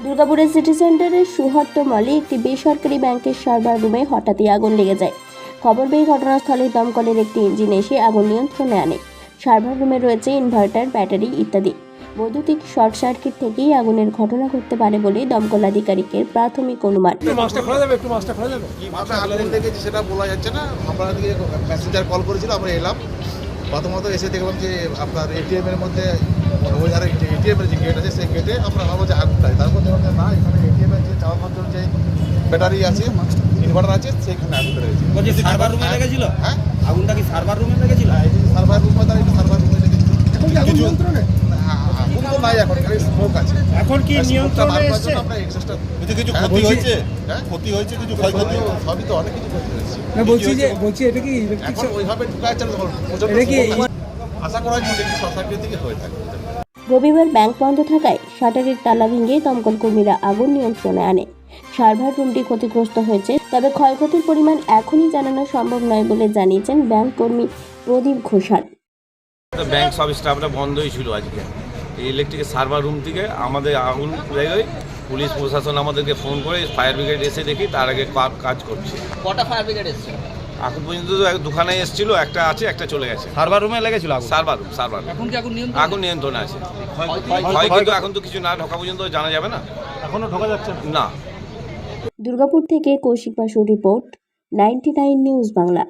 দুর্গাপুরের সিটি সেন্টারের সুহট্ট মলে একটি বেসরকারি ব্যাংকের সার্ভার রুমে হঠাৎই আগুন লেগে যায়। খবর পেয়ে ঘটনাস্থলে দমকলের একটি ইঞ্জিন এসে আগুন নিয়ন্ত্রণে আনে। সার্ভার রুমে রয়েছে ইনভার্টার, ব্যাটারি ইত্যাদি। বৈদ্যুতিক শর্ট সার্কিট থেকেই আগুনের ঘটনা ঘটতে পারে বলে দমকল আধিকারিকের প্রাথমিক অনুমান। সেটা বলা যাচ্ছে না। আপনার দিকে প্যাসেঞ্জার কল করেছিল, আমরা এলাম। প্রথমত এসে দেখলাম যে আপনার এটিএম এর মধ্যে ওই ধারে এটিএম এর যে গেট আছে সেই গেটে আমরা ভাবো যে আগুনটাই, তারপর দেখলাম যে না, এখানে এটিএম এর যে চাওয়ার মাধ্যমে যে ব্যাটারি আছে, ইনভার্টার আছে, সেইখানে আগুন রয়েছে। সার্ভার রুমে লেগেছিল? হ্যাঁ, আগুনটা কি সার্ভার রুমে লেগেছিল? এই যে সার্ভার রুমে, তার এটা সার্ভার রুমে লেগেছিল। আগুন তো নাই, এখন খালি স্মোক আছে। এখন কি নিয়ন্ত্রণে এসেছে? আমরা এক্সট্রা কিছু ক্ষতি হয়েছে? ক্ষতি হয়েছে, কিছু ক্ষয়ক্ষতি? সবই তো অনেক কিছু ক্ষতি হয়েছে। বলছি এটা কি এখন ওইভাবে ঢুকাচ্ছে না, আশা করা হচ্ছে যে শর্ট সার্কিট থেকে হয়ে থাকে। রবিবার ব্যাংক বন্ধ থাকায় শাটারের তালা ভেঙে দমকল কর্মীরা আগুন নিয়ন্ত্রণে আনে। সার্ভার রুমটি ক্ষতিগ্রস্ত হয়েছে, তবে ক্ষয়ক্ষতির পরিমাণ এখনই জানানো সম্ভব নয় বলে জানিয়েছেন ব্যাংক কর্মী প্রদীপ ঘোষাল। ব্যাংক সব স্টাফরা বন্ধই ছিল আজকে। এই ইলেকট্রিকের সার্ভার রুম থেকে আমাদের আগুন লেগে পুলিশ প্রশাসন আমাদেরকে ফোন করে ফায়ার ব্রিগেড এসে দেখি তার আগে কাজ করছে। কটা ফায়ার ব্রিগেড এসেছিল? এখন পর্যন্ত দোকানে এসেছিল, একটা আছে, একটা চলে গেছে। সার্ভার রুমে লেগেছিল আগুন? Server room. এখন কি আগুন নিয়ন্ত্রণে আছে। কিন্তু এখন তো কিছু না ঢোকা পর্যন্ত জানা যাবে না, এখনো ঢোকা যাচ্ছে না। দুর্গাপুর থেকে কৌশিক বাসুর রিপোর্ট, 99 নিউজ বাংলা।